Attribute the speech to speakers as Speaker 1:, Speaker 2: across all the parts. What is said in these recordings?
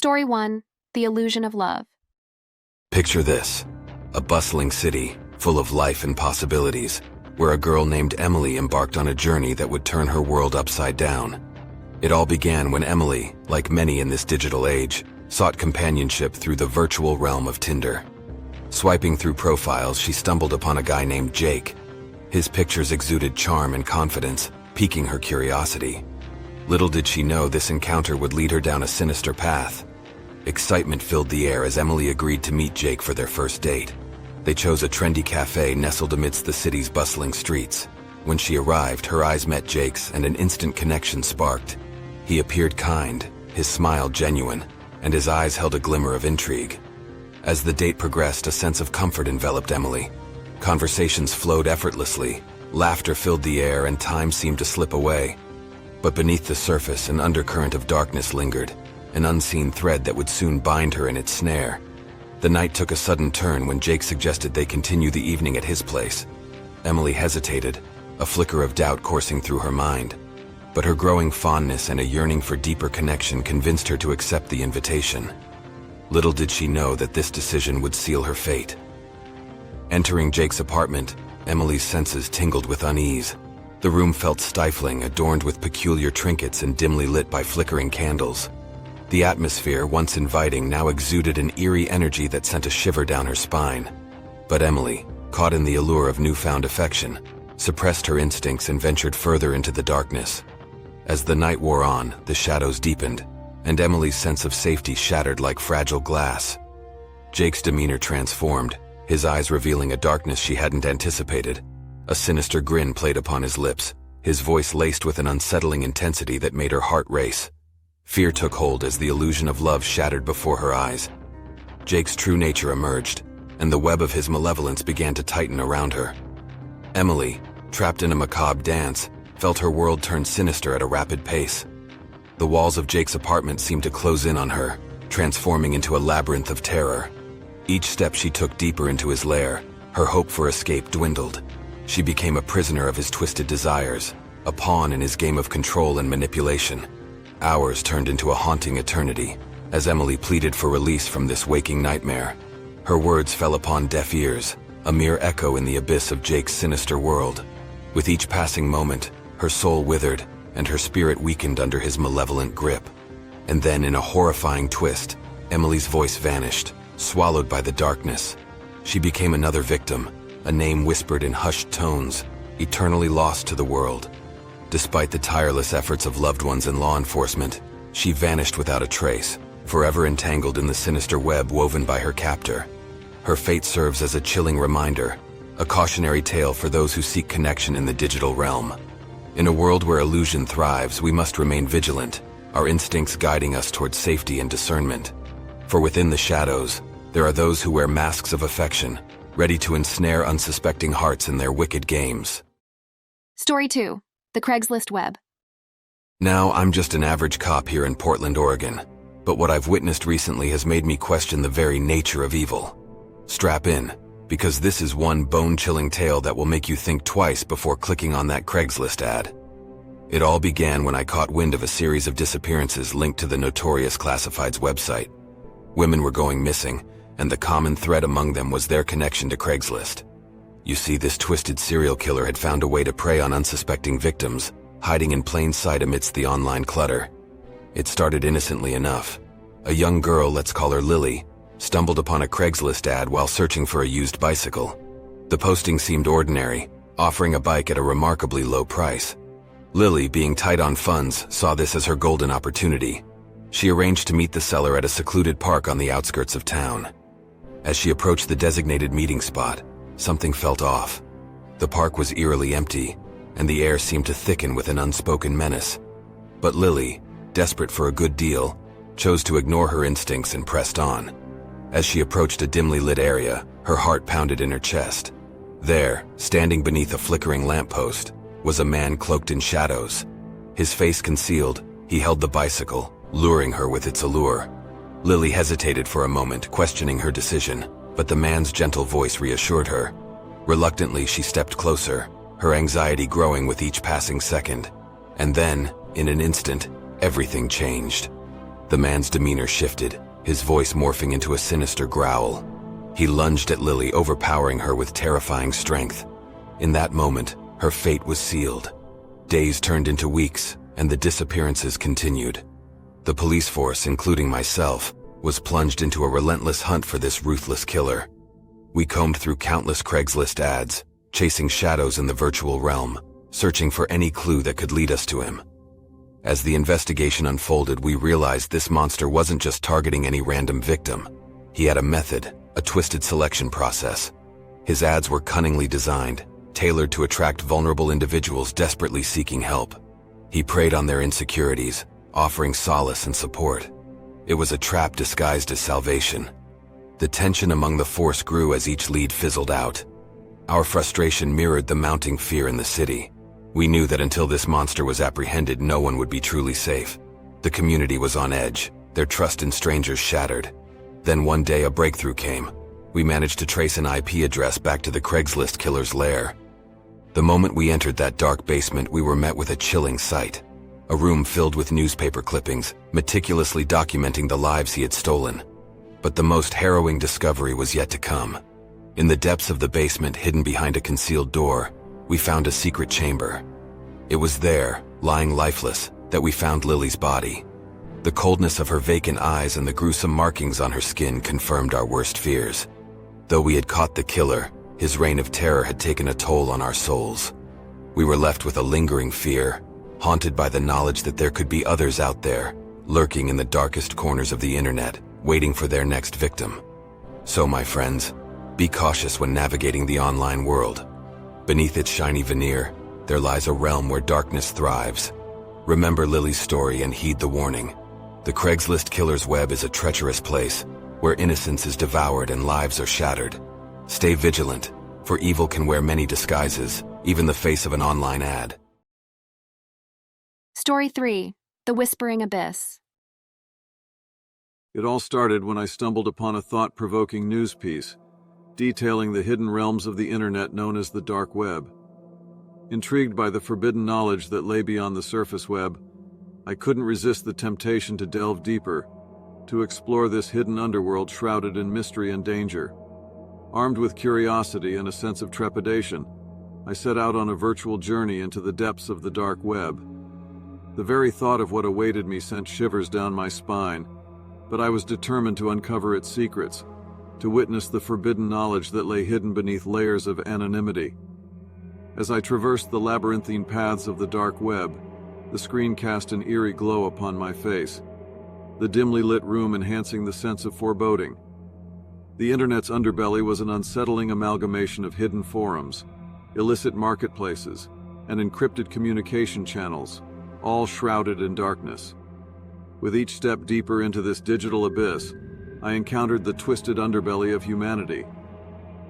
Speaker 1: Story 1. The Illusion of Love.
Speaker 2: Picture this, a bustling city full of life and possibilities, where a girl named Emily embarked on a journey that would turn her world upside down. It all began when Emily, like many in this digital age, sought companionship through the virtual realm of Tinder. Swiping through profiles, she stumbled upon a guy named Jake. His pictures exuded charm and confidence, piquing her curiosity. Little did she know this encounter would lead her down a sinister path. Excitement filled the air as Emily agreed to meet Jake for their first date. They chose a trendy cafe nestled amidst the city's bustling streets. When she arrived, her eyes met Jake's and an instant connection sparked. He appeared kind, his smile genuine, and his eyes held a glimmer of intrigue. As the date progressed, a sense of comfort enveloped Emily. Conversations flowed effortlessly, laughter filled the air, and time seemed to slip away. But beneath the surface, an undercurrent of darkness lingered, an unseen thread that would soon bind her in its snare. The night took a sudden turn when Jake suggested they continue the evening at his place. Emily hesitated, a flicker of doubt coursing through her mind. But her growing fondness and a yearning for deeper connection convinced her to accept the invitation. Little did she know that this decision would seal her fate. Entering Jake's apartment, Emily's senses tingled with unease. The room felt stifling, adorned with peculiar trinkets and dimly lit by flickering candles. The atmosphere, once inviting, now exuded an eerie energy that sent a shiver down her spine. But Emily, caught in the allure of newfound affection, suppressed her instincts and ventured further into the darkness. As the night wore on, the shadows deepened, and Emily's sense of safety shattered like fragile glass. Jake's demeanor transformed, his eyes revealing a darkness she hadn't anticipated. A sinister grin played upon his lips, his voice laced with an unsettling intensity that made her heart race. Fear took hold as the illusion of love shattered before her eyes. Jake's true nature emerged, and the web of his malevolence began to tighten around her. Emily, trapped in a macabre dance, felt her world turn sinister at a rapid pace. The walls of Jake's apartment seemed to close in on her, transforming into a labyrinth of terror. Each step she took deeper into his lair, her hope for escape dwindled. She became a prisoner of his twisted desires, a pawn in his game of control and manipulation. Hours turned into a haunting eternity, as Emily pleaded for release from this waking nightmare. Her words fell upon deaf ears, a mere echo in the abyss of Jake's sinister world. With each passing moment, her soul withered, and her spirit weakened under his malevolent grip. And then, in a horrifying twist, Emily's voice vanished, swallowed by the darkness. She became another victim, a name whispered in hushed tones, eternally lost to the world. Despite the tireless efforts of loved ones and law enforcement, she vanished without a trace, forever entangled in the sinister web woven by her captor. Her fate serves as a chilling reminder, a cautionary tale for those who seek connection in the digital realm. In a world where illusion thrives, we must remain vigilant, our instincts guiding us towards safety and discernment. For within the shadows, there are those who wear masks of affection, ready to ensnare unsuspecting hearts in their wicked games.
Speaker 1: Story 2. The Craigslist Web.
Speaker 2: Now, I'm just an average cop here in Portland, Oregon, but what I've witnessed recently has made me question the very nature of evil. Strap in, because this is one bone-chilling tale that will make you think twice before clicking on that Craigslist ad. It all began when I caught wind of a series of disappearances linked to the notorious classifieds website. Women were going missing, and the common thread among them was their connection to Craigslist. You see, this twisted serial killer had found a way to prey on unsuspecting victims, hiding in plain sight amidst the online clutter. It started innocently enough. A young girl, let's call her Lily, stumbled upon a Craigslist ad while searching for a used bicycle. The posting seemed ordinary, offering a bike at a remarkably low price. Lily, being tight on funds, saw this as her golden opportunity. She arranged to meet the seller at a secluded park on the outskirts of town. As she approached the designated meeting spot, something felt off. The park was eerily empty, and the air seemed to thicken with an unspoken menace. But Lily, desperate for a good deal, chose to ignore her instincts and pressed on. As she approached a dimly lit area, her heart pounded in her chest. There, standing beneath a flickering lamppost, was a man cloaked in shadows. His face concealed, he held the bicycle, luring her with its allure. Lily hesitated for a moment, questioning her decision, but the man's gentle voice reassured her. Reluctantly, she stepped closer, her anxiety growing with each passing second. And then, in an instant, everything changed. The man's demeanor shifted, his voice morphing into a sinister growl. He lunged at Lily, overpowering her with terrifying strength. In that moment, her fate was sealed. Days turned into weeks, and the disappearances continued. The police force, including myself, was plunged into a relentless hunt for this ruthless killer. We combed through countless Craigslist ads, chasing shadows in the virtual realm, searching for any clue that could lead us to him. As the investigation unfolded, we realized this monster wasn't just targeting any random victim. He had a method, a twisted selection process. His ads were cunningly designed, tailored to attract vulnerable individuals desperately seeking help. He preyed on their insecurities, offering solace and support. It was a trap disguised as salvation. The tension among the force grew as each lead fizzled out. Our frustration mirrored the mounting fear in the city. We knew that until this monster was apprehended, no one would be truly safe. The community was on edge, their trust in strangers shattered. Then one day a breakthrough came. We managed to trace an IP address back to the Craigslist killer's lair. The moment we entered that dark basement, we were met with a chilling sight. A room filled with newspaper clippings, meticulously documenting the lives he had stolen. But the most harrowing discovery was yet to come. In the depths of the basement, hidden behind a concealed door, we found a secret chamber. It was there, lying lifeless, that we found Lily's body. The coldness of her vacant eyes and the gruesome markings on her skin confirmed our worst fears. Though we had caught the killer, his reign of terror had taken a toll on our souls. We were left with a lingering fear, haunted by the knowledge that there could be others out there, lurking in the darkest corners of the internet, waiting for their next victim. So, my friends, be cautious when navigating the online world. Beneath its shiny veneer, there lies a realm where darkness thrives. Remember Lily's story and heed the warning. The Craigslist killer's web is a treacherous place, where innocence is devoured and lives are shattered. Stay vigilant, for evil can wear many disguises, even the face of an online ad.
Speaker 1: Story 3. The Whispering Abyss.
Speaker 3: It all started when I stumbled upon a thought-provoking news piece detailing the hidden realms of the internet known as the dark web. Intrigued by the forbidden knowledge that lay beyond the surface web, I couldn't resist the temptation to delve deeper, to explore this hidden underworld shrouded in mystery and danger. Armed with curiosity and a sense of trepidation, I set out on a virtual journey into the depths of the dark web. The very thought of what awaited me sent shivers down my spine, but I was determined to uncover its secrets, to witness the forbidden knowledge that lay hidden beneath layers of anonymity. As I traversed the labyrinthine paths of the dark web, the screen cast an eerie glow upon my face, the dimly lit room enhancing the sense of foreboding. The internet's underbelly was an unsettling amalgamation of hidden forums, illicit marketplaces, and encrypted communication channels, all shrouded in darkness. With each step deeper into this digital abyss, I encountered the twisted underbelly of humanity.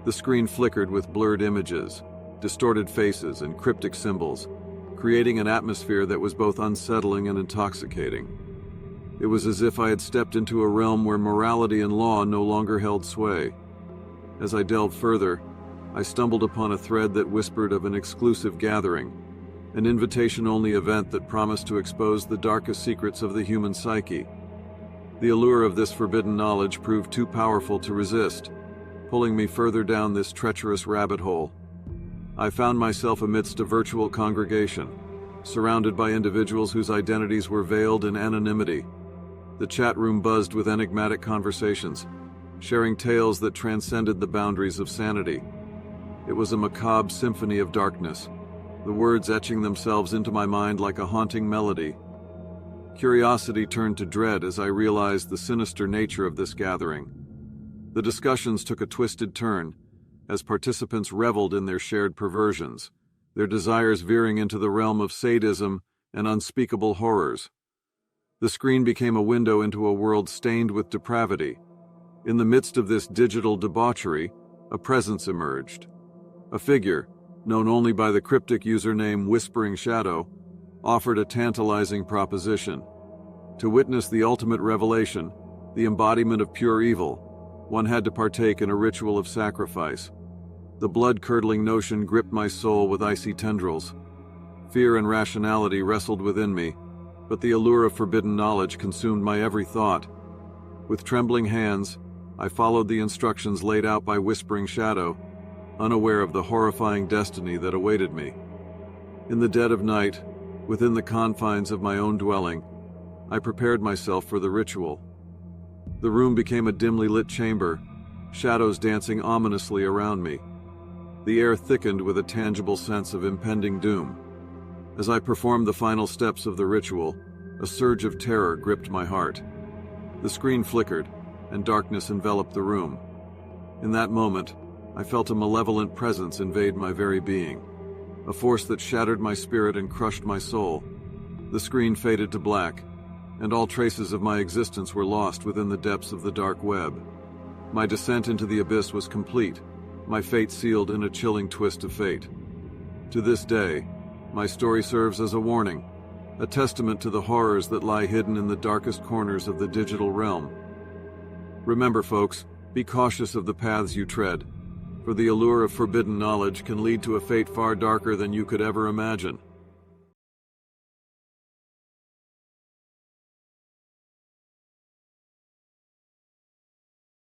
Speaker 3: The screen flickered with blurred images, distorted faces, and cryptic symbols, creating an atmosphere that was both unsettling and intoxicating. It was as if I had stepped into a realm where morality and law no longer held sway. As I delved further, I stumbled upon a thread that whispered of an exclusive gathering, an invitation-only event that promised to expose the darkest secrets of the human psyche. The allure of this forbidden knowledge proved too powerful to resist, pulling me further down this treacherous rabbit hole. I found myself amidst a virtual congregation, surrounded by individuals whose identities were veiled in anonymity. The chat room buzzed with enigmatic conversations, sharing tales that transcended the boundaries of sanity. It was a macabre symphony of darkness, the words etching themselves into my mind like a haunting melody. Curiosity turned to dread as I realized the sinister nature of this gathering. The discussions took a twisted turn, as participants reveled in their shared perversions, their desires veering into the realm of sadism and unspeakable horrors. The screen became a window into a world stained with depravity. In the midst of this digital debauchery, a presence emerged. A figure, known only by the cryptic username Whispering Shadow, offered a tantalizing proposition. To witness the ultimate revelation, the embodiment of pure evil, one had to partake in a ritual of sacrifice. The blood-curdling notion gripped my soul with icy tendrils. Fear and rationality wrestled within me, but the allure of forbidden knowledge consumed my every thought. With trembling hands, I followed the instructions laid out by Whispering Shadow, unaware of the horrifying destiny that awaited me. In the dead of night, within the confines of my own dwelling, I prepared myself for the ritual. The room became a dimly lit chamber, shadows dancing ominously around me. The air thickened with a tangible sense of impending doom. As I performed the final steps of the ritual, a surge of terror gripped my heart. The screen flickered, and darkness enveloped the room. In that moment, I felt a malevolent presence invade my very being, a force that shattered my spirit and crushed my soul. The screen faded to black, and all traces of my existence were lost within the depths of the dark web. My descent into the abyss was complete, my fate sealed in a chilling twist of fate. To this day, my story serves as a warning, a testament to the horrors that lie hidden in the darkest corners of the digital realm. Remember, folks, be cautious of the paths you tread, for the allure of forbidden knowledge can lead to a fate far darker than you could ever imagine.